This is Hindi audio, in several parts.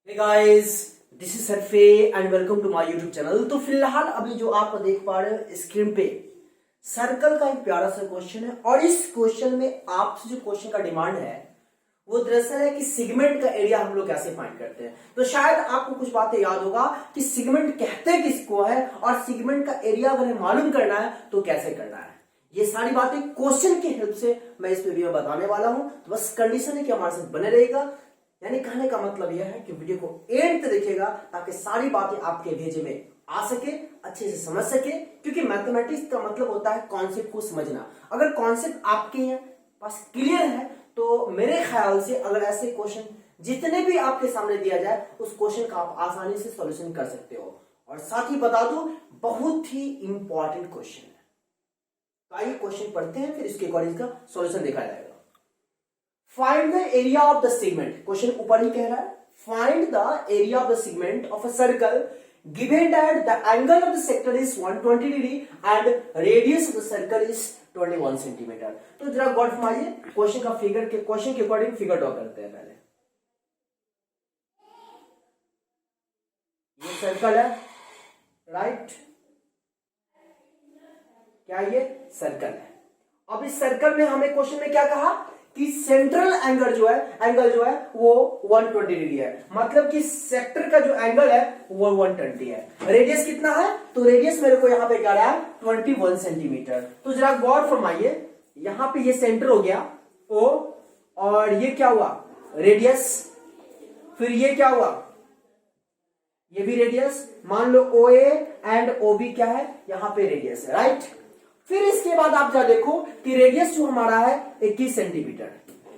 हे गाइस, दिस इज सरफे and welcome to my YouTube channel. तो फिलहाल अभी जो आप देख पा रहे हो स्क्रीन पे सर्कल का एक प्यारा सा क्वेश्चन है और इस क्वेश्चन में आपसे जो क्वेश्चन का डिमांड है वो दरअसल है कि सेगमेंट का एरिया हम लोग कैसे फाइंड करते हैं। तो शायद आपको कुछ बातें याद होगा कि सेगमेंट कहते किसको है और सेगमेंट का एरिया अगर हमें मालूम करना है तो कैसे करना है। ये सारी बातें क्वेश्चन की हेल्प से मैं इस वीडियो में बताने वाला हूं। तो बस कंडीशन है कि हमारे साथ बने रहेगा, यानी कहने का मतलब यह है कि वीडियो को एंड तक देखिएगा ताकि सारी बातें आपके भेजे में आ सके, अच्छे से समझ सके। क्योंकि मैथमेटिक्स का मतलब होता है कॉन्सेप्ट को समझना। अगर कॉन्सेप्ट आपके पास क्लियर है तो मेरे ख्याल से अगर ऐसे क्वेश्चन जितने भी आपके सामने दिया जाए उस क्वेश्चन का आप आसानी से सॉल्यूशन कर सकते हो। और साथ ही बता दूं, बहुत ही इंपॉर्टेंट क्वेश्चन है। तो आइए क्वेश्चन पढ़ते हैं, फिर इसके अकॉर्डिंग का सॉल्यूशन देखा जाएगा। Find the area of the segment, question ऊपर ही कह रहा है find the area of the segment of a circle given that the angle of the sector is 120 degree and radius of the circle is 21 centimetre. तो जरा गौर फरमाइए, क्वेश्चन का फिगर के क्वेश्चन के अकॉर्डिंग फिगर ड्रॉ करते हैं। पहले ये सर्कल है, राइट? क्या ये सर्कल है? अब इस सर्कल में हमें क्वेश्चन में क्या कहा कि सेंट्रल एंगल जो है वो 120 डिग्री है। मतलब कि सेक्टर का जो एंगल है वो 120 है। रेडियस कितना है? तो रेडियस मेरे को यहां पे क्या रहा है 21 सेंटीमीटर। तो जरा गौर फरमाइए, यहां पे ये सेंटर हो गया ओ, और ये क्या हुआ रेडियस, फिर ये क्या हुआ ये भी रेडियस। मान लो ओ ए एंड ओ बी क्या है, यहां पे रेडियस है, राइट? फिर इसके बाद आप क्या देखो कि रेडियस जो हमारा है 21 सेंटीमीटर,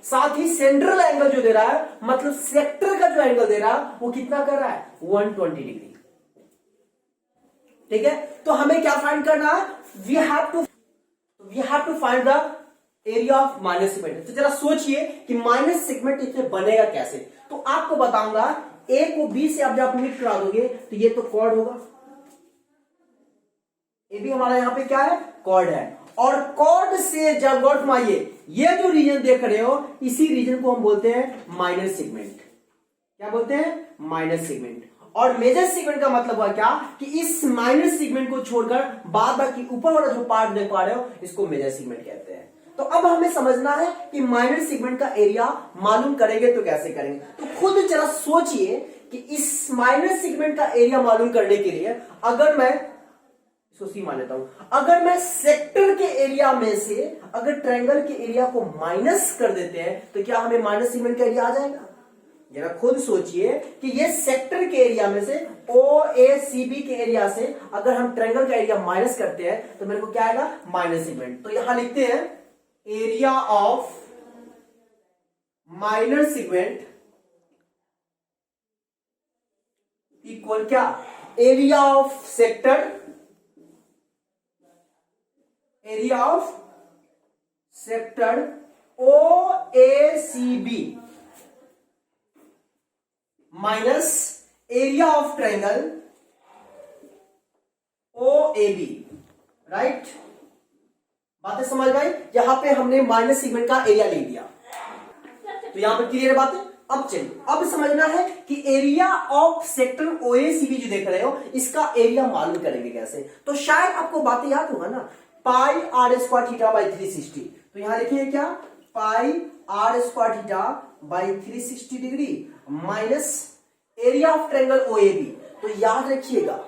साथ ही सेंट्रल एंगल जो दे रहा है मतलब सेक्टर का जो एंगल दे रहा है वो कितना कर रहा है 120 डिग्री। ठीक है, तो हमें क्या फाइंड करना है? We have to find the area of minor segment. तो जरा सोचिए कि माइनस सेगमेंट इसमें बनेगा कैसे। तो आपको बताऊंगा, ए को बी से आप जब मीट करा दोगे तो ये तो कॉर्ड होगा, ये भी हमारा यहां पे क्या है कॉर्ड है। और कॉर्ड से जब गौर फरमाइए, ये जो रीजन देख रहे हो इसी रीजन को हम बोलते हैं माइनर सेगमेंट। क्या बोलते हैं? Minor segment. और मेजर सेगमेंट का मतलब हुआ क्या कि इस माइनर सेगमेंट को छोड़कर बाद बाकी ऊपर वाला जो पार्ट देख पा रहे हो इसको मेजर सेगमेंट कहते हैं। तो अब हमें समझना है कि माइनर सेगमेंट का एरिया मालूम करेंगे तो कैसे करेंगे। तो खुद जरा सोचिए कि इस माइनर सेगमेंट का एरिया मालूम करने के लिए अगर मैं सी मान लेता हूं, अगर मैं सेक्टर के एरिया में से अगर ट्रायंगल के एरिया को माइनस कर देते हैं तो क्या हमें माइनस सेगमेंट का एरिया आ जाएगा? जरा खुद सोचिए कि ये सेक्टर के एरिया में से ओ ए सी बी के एरिया से अगर हम ट्रायंगल का एरिया माइनस करते हैं तो मेरे को क्या आएगा माइनस सेगमेंट। तो यहां लिखते हैं area of minor segment equal क्या area of sector, area of sector O A C B minus area of triangle O A B, right? बातें समझ भाई? यहां पे हमने माइनस सेगमेंट का एरिया ले लिया, तो यहां पर क्लियर बातें। अब चलिए, अब समझना है कि area of sector O A C B जो देख रहे हो इसका एरिया मालूम करेंगे कैसे। तो शायद आपको बातें याद होगा ना, pi r square theta by 360। तो यहां लिखिए क्या pi r square theta by 360 degree minus area of triangle O A B. तो याद रखिएगा,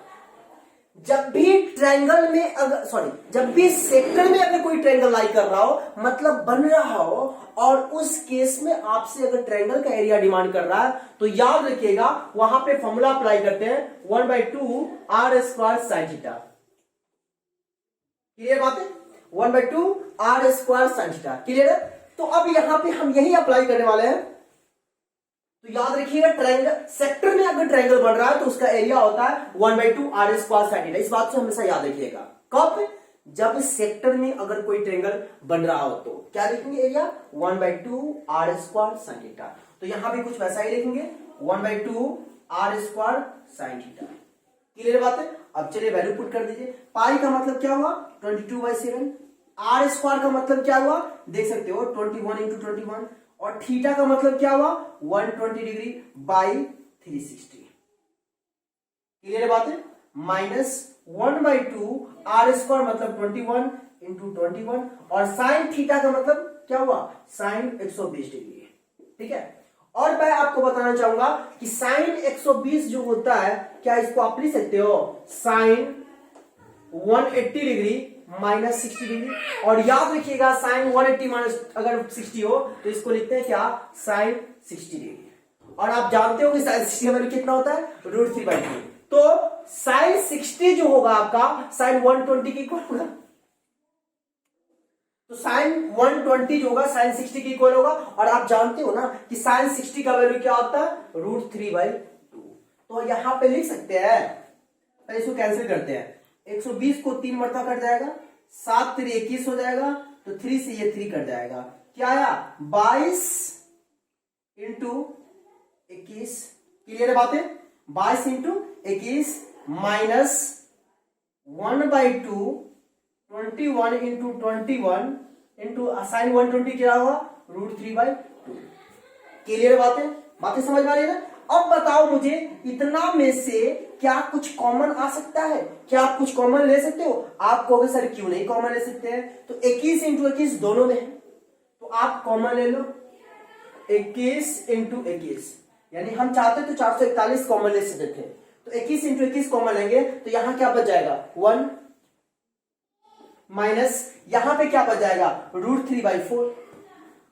जब भी ट्रायंगल में जब भी सेक्टर में अगर कोई ट्रायंगल लाई कर रहा हो मतलब बन रहा हो और उस केस में आपसे अगर ट्रायंगल का एरिया डिमांड कर रहा है तो याद रखिएगा वहां पे फॉर्मूला अप्लाई करते हैं 1/2 r square sine theta. Clear बात है? 1/2 r square sine theta. Clear है? तो अब यहां पे हम यही अप्लाई करने वाले हैं। तो याद रखिएगा ट्रायंगल सेक्टर में अगर ट्रायंगल बन रहा है तो उसका एरिया होता है 1/2 आर स्क्वायर साइन थीटा। इस बात से हमेशा याद रखिएगा। कब? जब सेक्टर में अगर कोई ट्रायंगल बन रहा हो तो क्या लिखेंगे area 1/2 r square sine theta. तो यहां भी कुछ वैसा ही लिखेंगे 1/2 r square sine theta. Clear बात है? अब चलिए वैल्यू पुट कर दीजिए। पाई का मतलब क्या हुआ 22/7, आर स्क्वायर का मतलब क्या हुआ देख सकते हो 21 × 21 और थीटा का मतलब क्या हुआ 120 डिग्री बाई 360। क्लियर बात है? -1/2 आर स्क्वायर मतलब 21 इंटू 21 और साइन थीटा का मतलब क्या हुआ? Sine 120 degree. ठीक है, और मैं आपको बताना चाहूंगा कि साइन 120 जो होता है, क्या इसको आप लिख सकते हो साइन 180 डिग्री माइनस 60 डिग्री। और याद रखिएगा साइन 180 माइनस अगर 60 हो तो इसको लिखते हैं क्या? Sine 60 degree. और आप जानते हो कि साइन 60 का वैल्यू कितना होता है? √3/2। तो साइन 60 जो होगा आपका साइन 120 की इक्वल होगा। तो साइन 120 जो होगा साइन 60 की इक्वल होगा। और आप जानते हो ना कि साइन 60 का वैल्यू क्या होता है? √3/2। तो यहां पे लिख सकते हैं, पहले इसको कैंसिल करते हैं। 120 को 3 मरतबा कट जाएगा, 7 3 21 हो जाएगा, तो 3 से ये 3 कट जाएगा। क्या आया? 22 इंटू 21। क्लियर बात है? 22 into 21 minus 1/2 21 into 21 into sine 120 क्या होगा? √3/2। क्लियर बात है? बातें समझ में आ रही है ना? अब बताओ मुझे, इतना में से क्या कुछ कॉमन आ सकता है? क्या आप कुछ कॉमन ले सकते हो? आप कहोगे सर क्यों नहीं कॉमन ले सकते हैं? तो 21 इंटू 21 दोनों में है, तो आप कॉमन ले लो 21 इंटू 21। यानी हम चाहते तो 441 कॉमन ले सकते थे, तो 21 इंटू 21 कॉमन लेंगे तो यहां क्या बच जाएगा? 1 माइनस यहां पे क्या बच जाएगा? √3/4।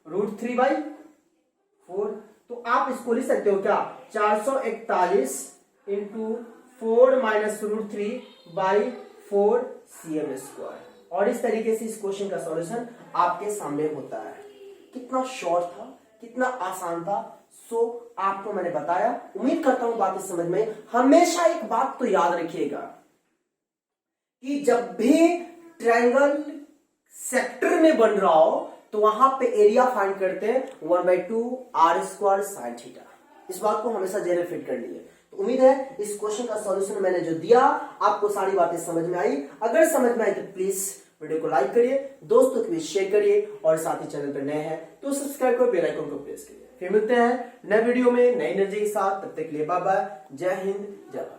√3/4। तो आप इसको लिख सकते हो क्या? 441 इंटू 4 माइनस √3/4 cm²। और इस तरीके से इस क्वेश्चन का सॉल्यूशन आपके सामने होता है। कितना शॉर्ट था, कितना आसान था। सो आपको मैंने बताया, उम्मीद करता हूं बातें समझ में। हमेशा एक बात तो याद रखिएगा कि जब भी ट्रायंगल सेक्टर में बन रहा हो तो वहां पे एरिया फाइंड करते हैं 1/2 आर स्क्वायर साइन थीटा। इस बात को हमेशा जेनरल फिट कर लीजिए। तो उम्मीद है इस क्वेश्चन का सॉल्यूशन मैंने जो दिया आपको सारी बातें समझ में आई। अगर समझ में आई तो प्लीज वीडियो को लाइक करिए, दोस्तों के बीच शेयर करिए और साथ ही चैनल पर नए हैं तो सब्सक्राइब करो, बेल आइकन को प्रेस करिए। फिर मिलते हैं नए वीडियो में नई एनर्जी के साथ। तब तक के लिए बाय बाय। जय हिंद, जय भारत।